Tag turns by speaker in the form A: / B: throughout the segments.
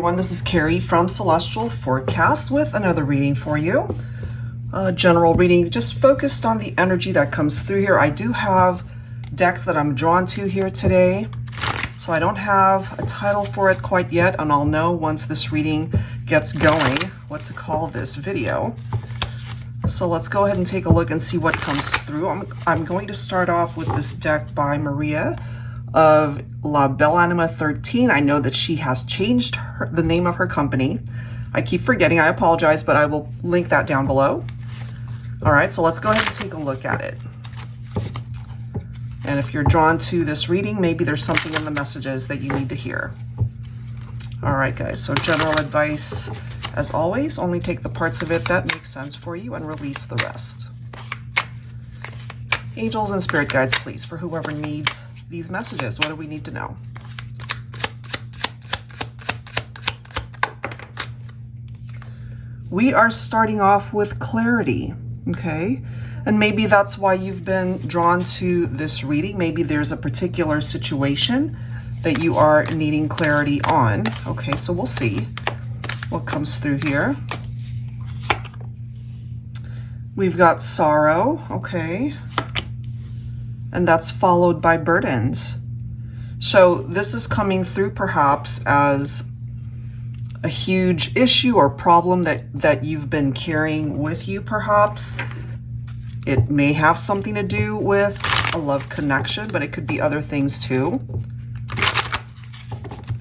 A: everyone, this is Carrie from Celestial Forecast with another reading for you. General reading, just focused on the energy that comes through here. I do have decks that I'm drawn to here today, so I don't have a title for it quite yet, and I'll know once this reading gets going what to call this video. So let's go ahead and take a look and see what comes through. I'm going to start off with this deck by Maria of La Belle Anima 13. I know that she has changed the name of her company. I keep forgetting, I apologize, but I will link that down below. All right, so let's go ahead and take a look at it. And if you're drawn to this reading, maybe there's something in the messages that you need to hear. All right, guys, so general advice, as always, only take the parts of it that make sense for you and release the rest. Angels and spirit guides, please, for whoever needs these messages. What do we need to know? We are starting off with clarity, okay? And maybe that's why you've been drawn to this reading. Maybe there's a particular situation that you are needing clarity on. Okay, so we'll see what comes through here. We've got sorrow, okay? And that's followed by burdens. So this is coming through perhaps as a huge issue or problem that you've been carrying with you perhaps. It may have something to do with a love connection, but it could be other things too.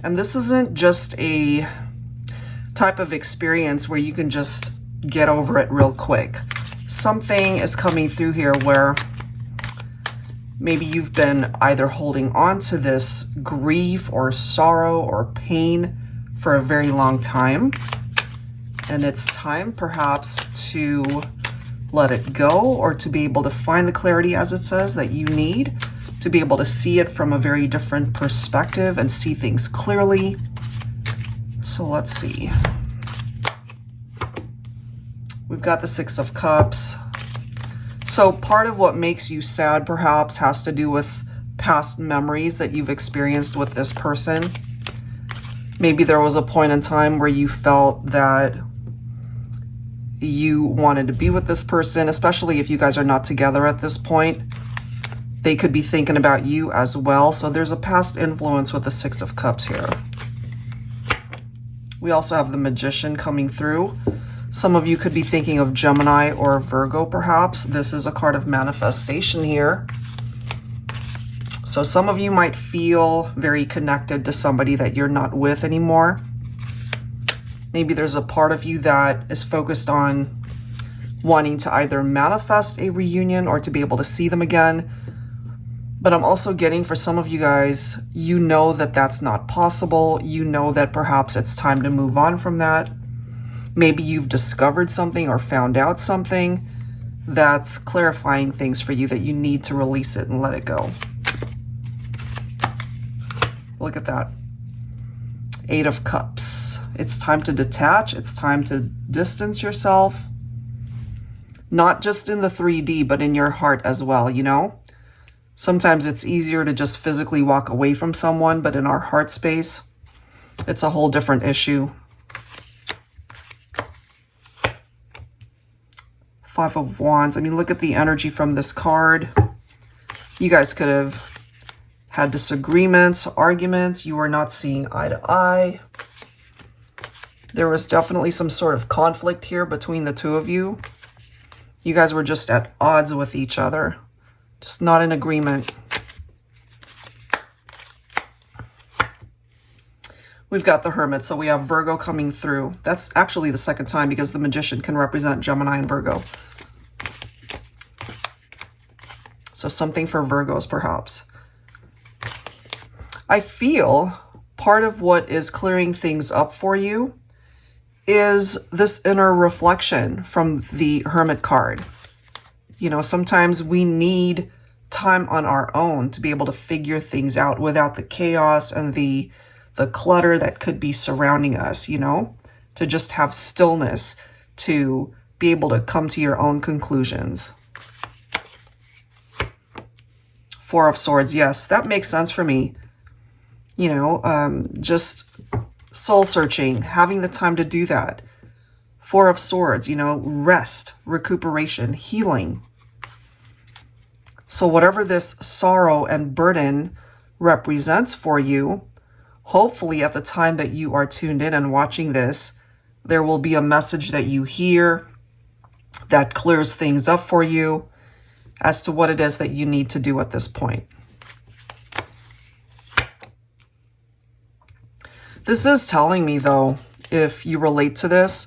A: And this isn't just a type of experience where you can just get over it real quick. Something is coming through here where maybe you've been either holding on to this grief or sorrow or pain for a very long time. And it's time perhaps to let it go, or to be able to find the clarity, as it says, that you need to be able to see it from a very different perspective and see things clearly. So let's see. We've got the Six of Cups. So part of what makes you sad perhaps has to do with past memories that you've experienced with this person. Maybe there was a point in time where you felt that you wanted to be with this person, especially if you guys are not together at this point. They could be thinking about you as well. So there's a past influence with the Six of Cups here. We also have the Magician coming through. Some of you could be thinking of Gemini or Virgo, perhaps. This is a card of manifestation here. So some of you might feel very connected to somebody that you're not with anymore. Maybe there's a part of you that is focused on wanting to either manifest a reunion or to be able to see them again. But I'm also getting, for some of you guys, you know that that's not possible. You know that perhaps it's time to move on from that. Maybe you've discovered something or found out something that's clarifying things for you that you need to release it and let it go. Look at that. Eight of Cups. It's time to detach. It's time to distance yourself. Not just in the 3D, but in your heart as well, you know? Sometimes it's easier to just physically walk away from someone, but in our heart space, it's a whole different issue. Five of Wands. I mean, look at the energy from this card. You guys could have had disagreements, arguments. You were not seeing eye to eye. There was definitely some sort of conflict here between the two of you. You guys were just at odds with each other, just not in agreement. We've got the Hermit, so we have Virgo coming through. That's actually the second time because the Magician can represent Gemini and Virgo. So something for Virgos, perhaps. I feel part of what is clearing things up for you is this inner reflection from the Hermit card. You know, sometimes we need time on our own to be able to figure things out without the chaos and the clutter that could be surrounding us, you know, to just have stillness, to be able to come to your own conclusions. Four of Swords, yes, that makes sense for me. You know, just soul searching, having the time to do that. Four of Swords, you know, rest, recuperation, healing. So whatever this sorrow and burden represents for you, hopefully at the time that you are tuned in and watching this, there will be a message that you hear that clears things up for you as to what it is that you need to do at this point. This is telling me, though, if you relate to this,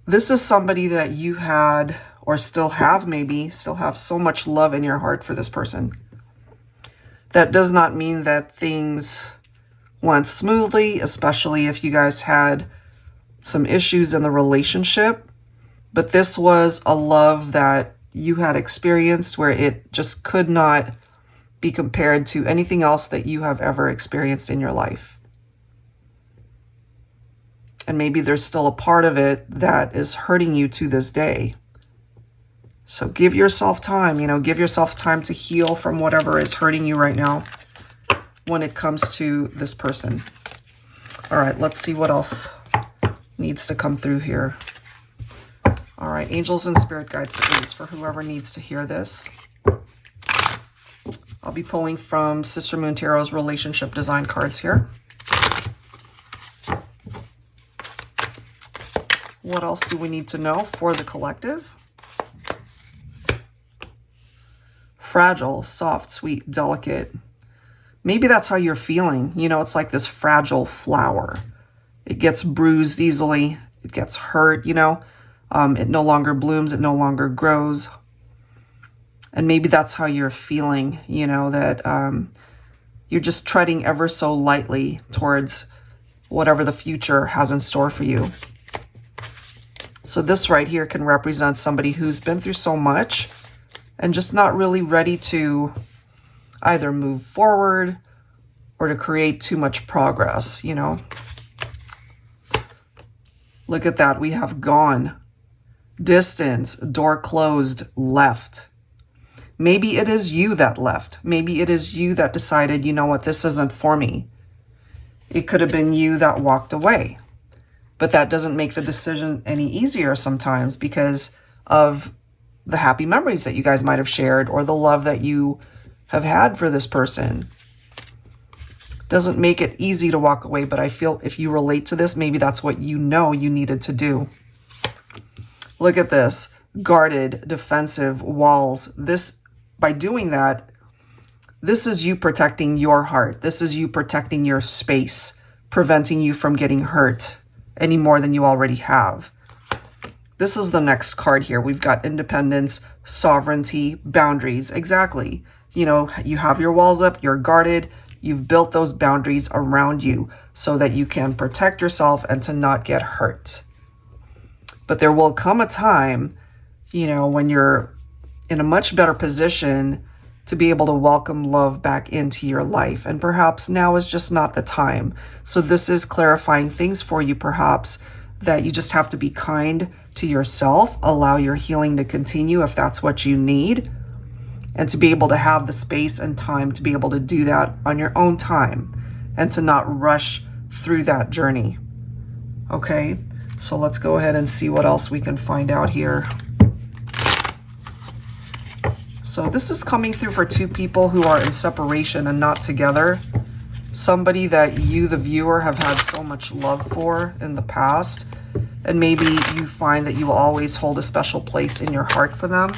A: this is somebody that you had or still have, maybe still have so much love in your heart for this person. That does not mean that things went smoothly, especially if you guys had some issues in the relationship. But this was a love that you had experienced where it just could not be compared to anything else that you have ever experienced in your life. And maybe there's still a part of it that is hurting you to this day. So give yourself time, you know, give yourself time to heal from whatever is hurting you right now when it comes to this person. All right, let's see what else needs to come through here. All right, angels and spirit guides, please, for whoever needs to hear this. I'll be pulling from Sister Moon Tarot's relationship design cards here. What else do we need to know for the collective? Fragile, soft, sweet, delicate. Maybe that's how you're feeling. You know, it's like this fragile flower. It gets bruised easily. It gets hurt, you know. It no longer blooms. It no longer grows. And maybe that's how you're feeling, you know, that you're just treading ever so lightly towards whatever the future has in store for you. So this right here can represent somebody who's been through so much and just not really ready to either move forward or to create too much progress, you know. Look at that. We have gone, distance, door closed, left. Maybe it is you that left. Maybe it is you that decided, you know what, this isn't for me. It could have been you that walked away. But that doesn't make the decision any easier sometimes because of the happy memories that you guys might have shared or the love that you have had for this person. Doesn't make it easy to walk away, but I feel if you relate to this, maybe that's what you know you needed to do. Look at this. Guarded, defensive, walls. This, by doing that, this is you protecting your heart. This is you protecting your space, preventing you from getting hurt any more than you already have. This is the next card here. We've got independence, sovereignty, boundaries. Exactly. You know, you have your walls up, you're guarded, you've built those boundaries around you so that you can protect yourself and to not get hurt. But there will come a time, you know, when you're in a much better position to be able to welcome love back into your life. And perhaps now is just not the time. So this is clarifying things for you, perhaps, that you just have to be kind to yourself, allow your healing to continue if that's what you need, and to be able to have the space and time to be able to do that on your own time and to not rush through that journey. Okay, so let's go ahead and see what else we can find out here. So this is coming through for two people who are in separation and not together. Somebody that you, the viewer, have had so much love for in the past. And maybe you find that you will always hold a special place in your heart for them.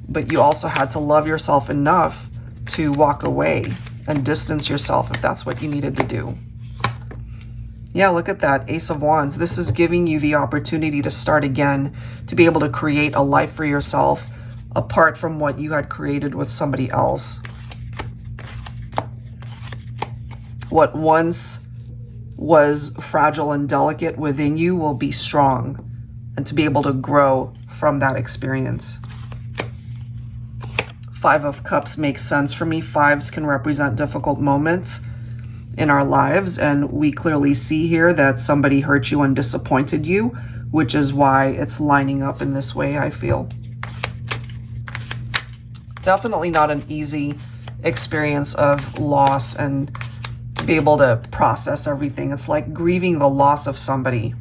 A: But you also had to love yourself enough to walk away and distance yourself if that's what you needed to do. Yeah, look at that. Ace of Wands. This is giving you the opportunity to start again, to be able to create a life for yourself apart from what you had created with somebody else. What once was fragile and delicate within you will be strong, and to be able to grow from that experience. Five of Cups makes sense for me. Fives can represent difficult moments in our lives, and we clearly see here that somebody hurt you and disappointed you, which is why it's lining up in this way, I feel. Definitely not an easy experience of loss and to to be able to process everything. It's like grieving the loss of somebody.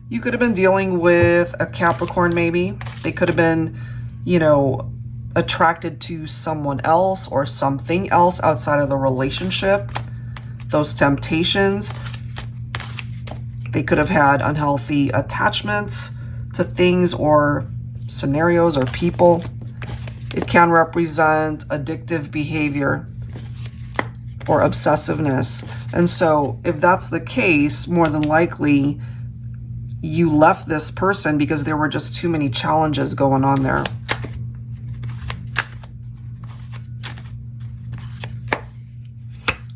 A: You could have been dealing with a Capricorn maybe. They could have been, you know, attracted to someone else or something else outside of the relationship. Those temptations. They could have had unhealthy attachments to things or scenarios or people. It can represent addictive behavior or obsessiveness. And so if that's the case, more than likely you left this person because there were just too many challenges going on there.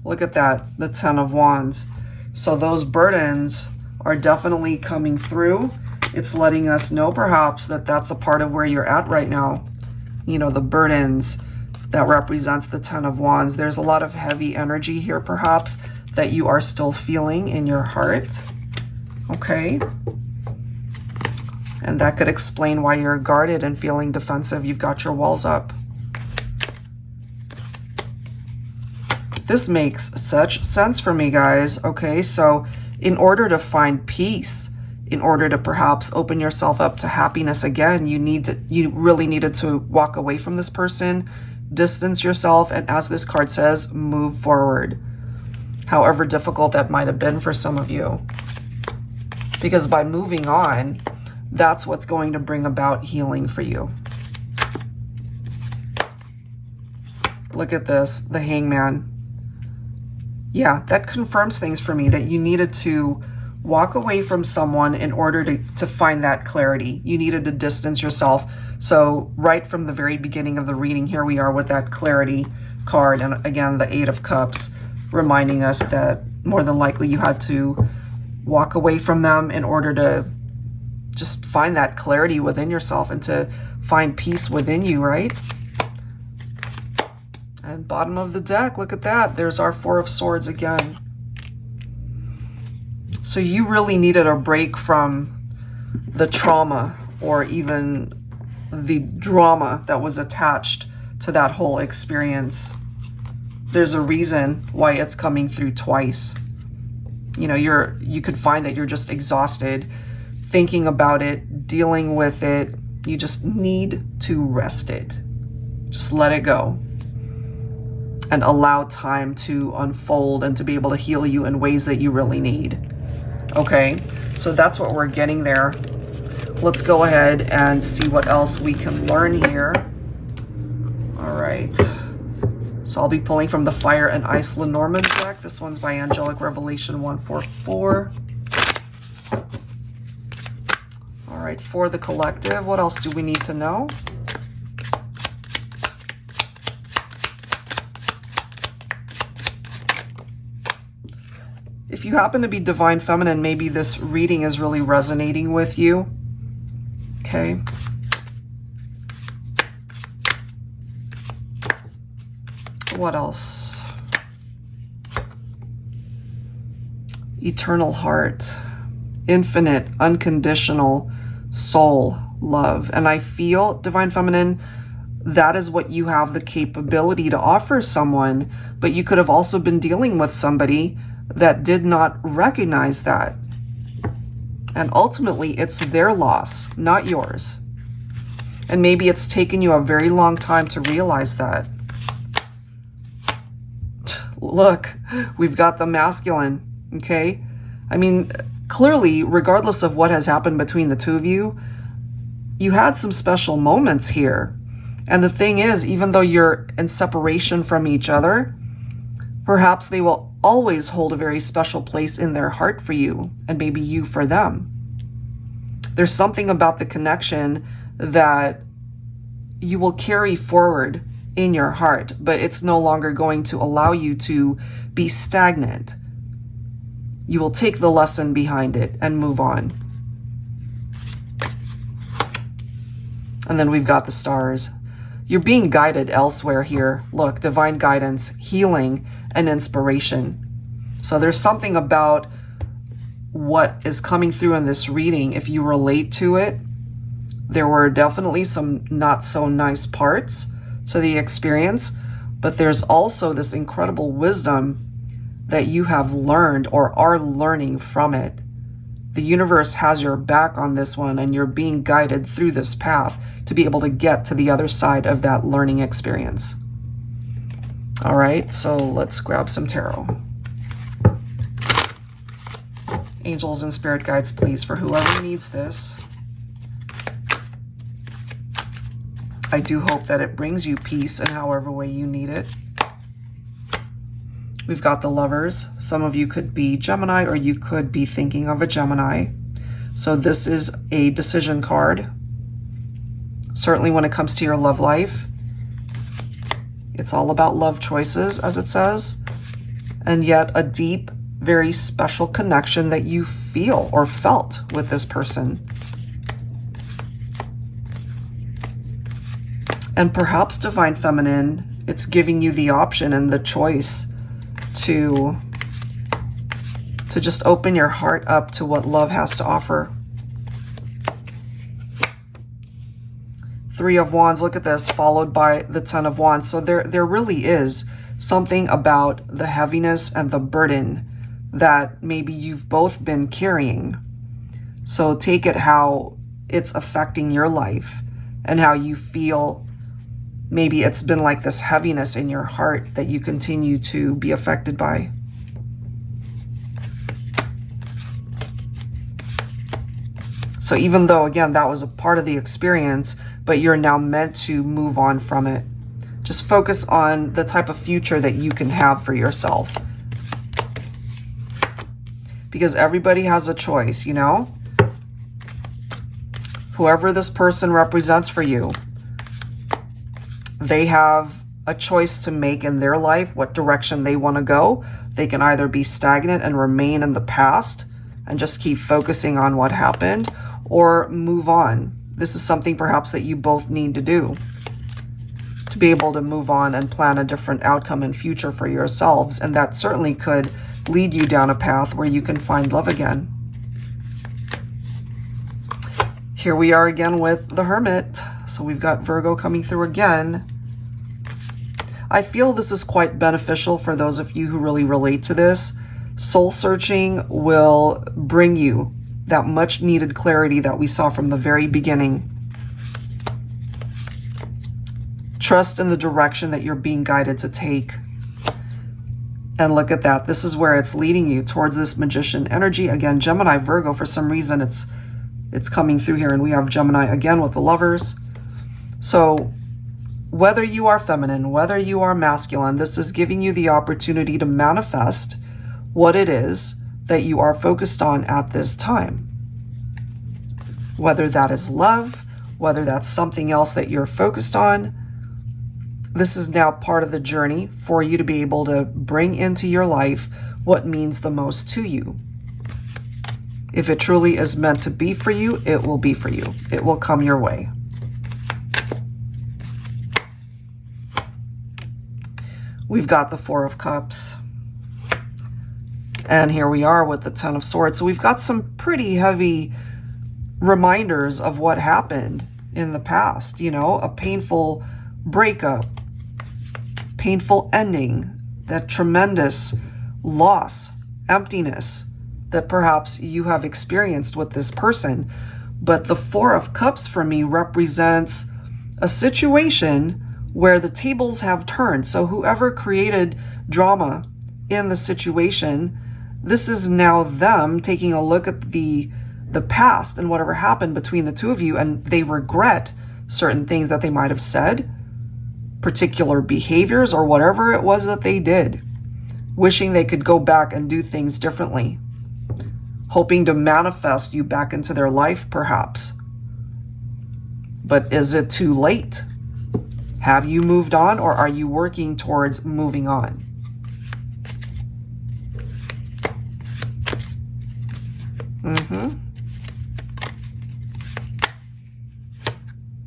A: Look at that, the Ten of Wands. So those burdens are definitely coming through. It's letting us know perhaps that that's a part of where you're at right now. You know, the burdens that represents the Ten of Wands. There's a lot of heavy energy here perhaps that you are still feeling in your heart. Okay. And that could explain why you're guarded and feeling defensive. You've got your walls up. This makes such sense for me, guys. Okay, so in order to find peace, in order to perhaps open yourself up to happiness again, you really needed to walk away from this person, distance yourself, and as this card says, move forward. However difficult that might have been for some of you. Because by moving on, that's what's going to bring about healing for you. Look at this, the Hangman. Yeah, that confirms things for me, that you needed to walk away from someone in order to find that clarity. You needed to distance yourself. So right from the very beginning of the reading, here we are with that clarity card. And again, the Eight of Cups, reminding us that more than likely you had to walk away from them in order to just find that clarity within yourself and to find peace within you, right? And bottom of the deck, look at that. There's our Four of Swords again. So you really needed a break from the trauma or even the drama that was attached to that whole experience. There's a reason why it's coming through twice. You know, you could find that you're just exhausted thinking about it, dealing with it. You just need to rest it. Just let it go. And allow time to unfold and to be able to heal you in ways that you really need. Okay, so that's what we're getting there. Let's go ahead and see what else we can learn here. All right. So I'll be pulling from the Fire and Ice Lenormand deck. This one's by Angelic Revelation 144. All right, for the collective, what else do we need to know? If you happen to be Divine Feminine, maybe this reading is really resonating with you. Okay. What else? Eternal heart, infinite, unconditional soul love. And I feel, Divine Feminine, that is what you have the capability to offer someone, but you could have also been dealing with somebody that did not recognize that. And ultimately, it's their loss, not yours. And maybe it's taken you a very long time to realize that. Look, we've got the masculine, okay? I mean, clearly, regardless of what has happened between the two of you, you had some special moments here. And the thing is, even though you're in separation from each other, perhaps they will always hold a very special place in their heart for you, and maybe you for them. There's something about the connection that you will carry forward in your heart, but it's no longer going to allow you to be stagnant. You will take the lesson behind it and move on. And then we've got the stars. You're being guided elsewhere here. Look, divine guidance, healing, and inspiration. So there's something about what is coming through in this reading. If you relate to it, there were definitely some not so nice parts to the experience, but there's also this incredible wisdom that you have learned or are learning from it. The universe has your back on this one, and you're being guided through this path to be able to get to the other side of that learning experience. All right, so let's grab some tarot. Angels and spirit guides, please, for whoever needs this. I do hope that it brings you peace in however way you need it. We've got the Lovers. Some of you could be Gemini, or you could be thinking of a Gemini. So this is a decision card. Certainly when it comes to your love life, it's all about love choices, as it says, and yet a deep, very special connection that you feel or felt with this person. And perhaps Divine Feminine, it's giving you the option and the choice to just open your heart up to what love has to offer. Three of Wands, look at this, followed by the Ten of Wands. So there really is something about the heaviness and the burden that maybe you've both been carrying. So take it how it's affecting your life and how you feel. Maybe it's been like this heaviness in your heart that you continue to be affected by. So even though, again, that was a part of the experience, but you're now meant to move on from it. Just focus on the type of future that you can have for yourself. Because everybody has a choice, you know? Whoever this person represents for you, they have a choice to make in their life, what direction they want to go. They can either be stagnant and remain in the past and just keep focusing on what happened, or move on. This is something perhaps that you both need to do to be able to move on and plan a different outcome and future for yourselves. And that certainly could lead you down a path where you can find love again. Here we are again with the Hermit. So we've got Virgo coming through again. I feel this is quite beneficial for those of you who really relate to this. Soul searching will bring you that much needed clarity that we saw from the very beginning. Trust in the direction that you're being guided to take. And look at that. This is where it's leading you towards this Magician energy. Again, Gemini, Virgo, for some reason it's coming through here. And we have Gemini again with the Lovers. So whether you are feminine, whether you are masculine, this is giving you the opportunity to manifest what it is that you are focused on at this time. Whether that is love, whether that's something else that you're focused on, this is now part of the journey for you to be able to bring into your life what means the most to you. If it truly is meant to be for you, it will be for you. It will come your way. We've got the Four of Cups. And here we are with the Ten of Swords. So we've got some pretty heavy reminders of what happened in the past. You know, a painful breakup, painful ending, that tremendous loss, emptiness that perhaps you have experienced with this person. But the Four of Cups for me represents a situation where the tables have turned. So whoever created drama in the situation, this is now them taking a look at the past and whatever happened between the two of you, and they regret certain things that they might have said, particular behaviors or whatever it was that they did, wishing they could go back and do things differently, hoping to manifest you back into their life perhaps. But is it too late? Have you moved on, or are you working towards moving on?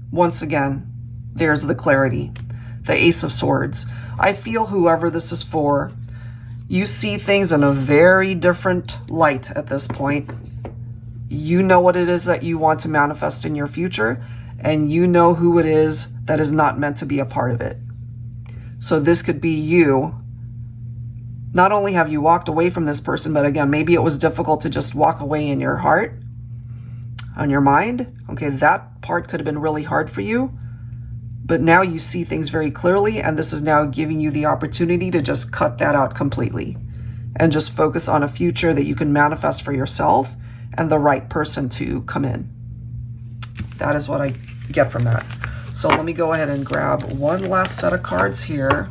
A: Once again, there's the clarity. The Ace of Swords. I feel whoever this is for, you see things in a very different light at this point. You know what it is that you want to manifest in your future, and you know who it is that is not meant to be a part of it. So this could be you. Not only have you walked away from this person, but again, maybe it was difficult to just walk away in your heart, on your mind. Okay, that part could have been really hard for you. But now you see things very clearly, and this is now giving you the opportunity to just cut that out completely and just focus on a future that you can manifest for yourself and the right person to come in. That is what I get from that. So let me go ahead and grab one last set of cards here.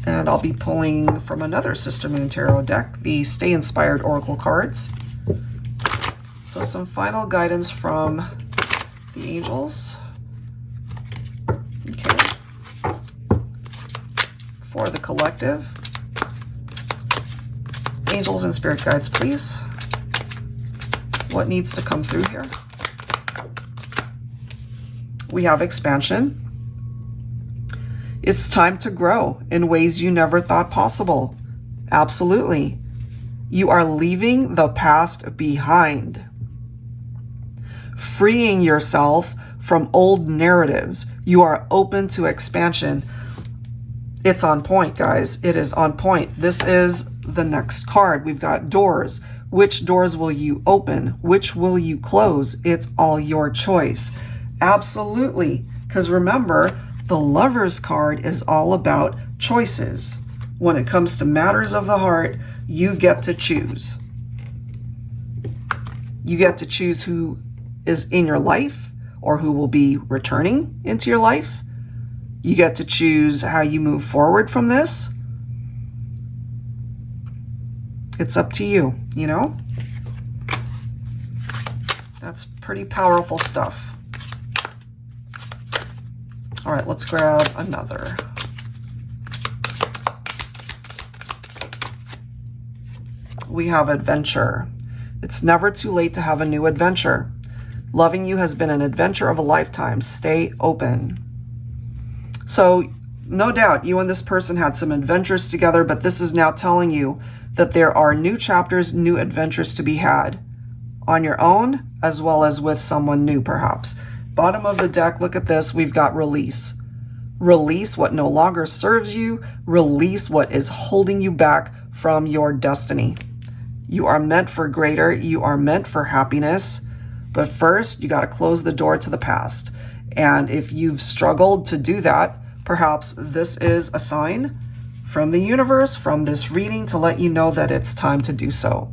A: And I'll be pulling from another Sister Moon Tarot deck, the Stay Inspired Oracle cards. So some final guidance from the angels. Okay. For the collective. Angels and spirit guides, please. What needs to come through here? We have expansion. It's time to grow in ways you never thought possible. Absolutely. You are leaving the past behind. Freeing yourself from old narratives. You are open to expansion. It's on point, guys. It is on point. This is the next card. We've got doors. Which doors will you open? Which will you close? It's all your choice. Absolutely. Because remember, the Lover's card is all about choices. When it comes to matters of the heart, you get to choose. You get to choose who is in your life or who will be returning into your life. You get to choose how you move forward from this. It's up to you, you know? That's pretty powerful stuff. All right, let's grab another. We have adventure. It's never too late to have a new adventure. Loving you has been an adventure of a lifetime. Stay open. So no doubt you and this person had some adventures together, but this is now telling you that there are new chapters, new adventures to be had on your own, as well as with someone new, perhaps. Bottom of the deck, look at this. We've got release. Release what no longer serves you. Release what is holding you back from your destiny. You are meant for greater. You are meant for happiness. But first, you got to close the door to the past. And if you've struggled to do that, perhaps this is a sign from the universe, from this reading, to let you know that it's time to do so.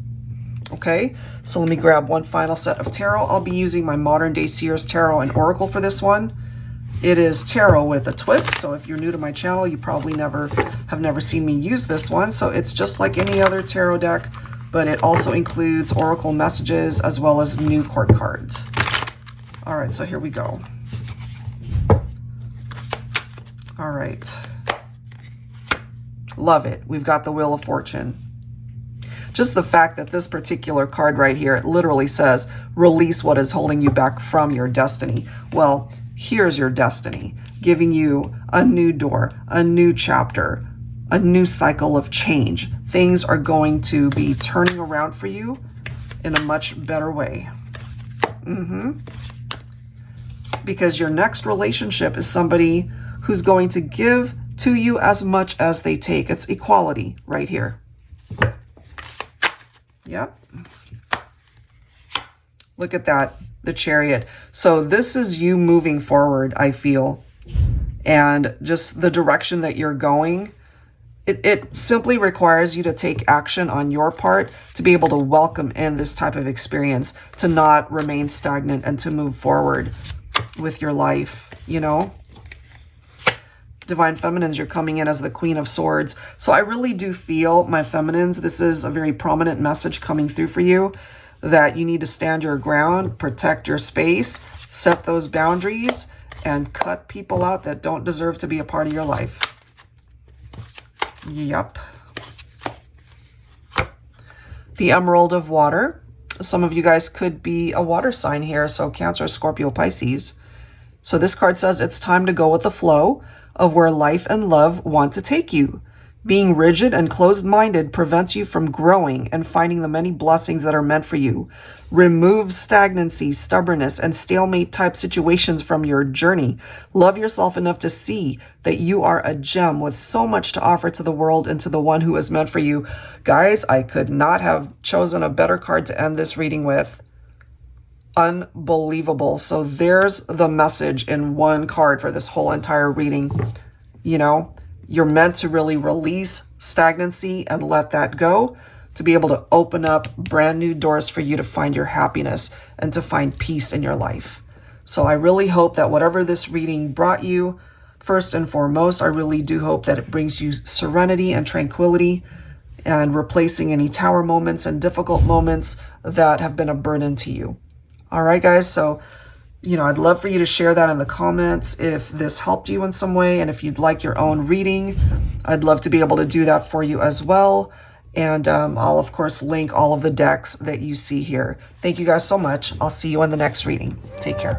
A: Okay, so let me grab one final set of tarot. I'll be using my modern day Seer's Tarot and Oracle for this one. It is tarot with a twist, so if you're new to my channel, you probably have never seen me use this one. So it's just like any other tarot deck, but it also includes oracle messages as well as new court cards. All right, so here we go. All right. Love it. We've got the Wheel of Fortune. Just the fact that this particular card right here, it literally says, release what is holding you back from your destiny. Well, here's your destiny, giving you a new door, a new chapter, a new cycle of change. Things are going to be turning around for you in a much better way. Because your next relationship is somebody who's going to give to you as much as they take. It's equality right here. Yep. Look at that, the Chariot. So this is you moving forward, I feel. And just the direction that you're going, it simply requires you to take action on your part to be able to welcome in this type of experience, to not remain stagnant and to move forward with your life, you know? Divine Feminines, you're coming in as the Queen of Swords. So I really do feel, my Feminines, this is a very prominent message coming through for you, that you need to stand your ground, protect your space, set those boundaries, and cut people out that don't deserve to be a part of your life. Yep. The Emerald of Water. Some of you guys could be a water sign here, so Cancer, Scorpio, Pisces. So this card says it's time to go with the flow of where life and love want to take you. Being rigid and closed-minded prevents you from growing and finding the many blessings that are meant for you. Remove stagnancy, stubbornness, and stalemate-type situations from your journey. Love yourself enough to see that you are a gem with so much to offer to the world and to the one who is meant for you. Guys, I could not have chosen a better card to end this reading with. Unbelievable. So there's the message in one card for this whole entire reading. You know, you're meant to really release stagnancy and let that go, to be able to open up brand new doors for you to find your happiness and to find peace in your life. So I really hope that whatever this reading brought you, first and foremost, I really do hope that it brings you serenity and tranquility and replacing any tower moments and difficult moments that have been a burden to you. All right, guys, so you know, I'd love for you to share that in the comments if this helped you in some way. And if you'd like your own reading, I'd love to be able to do that for you as well. And I'll, of course, link all of the decks that you see here. Thank you guys so much. I'll see you in the next reading. Take care.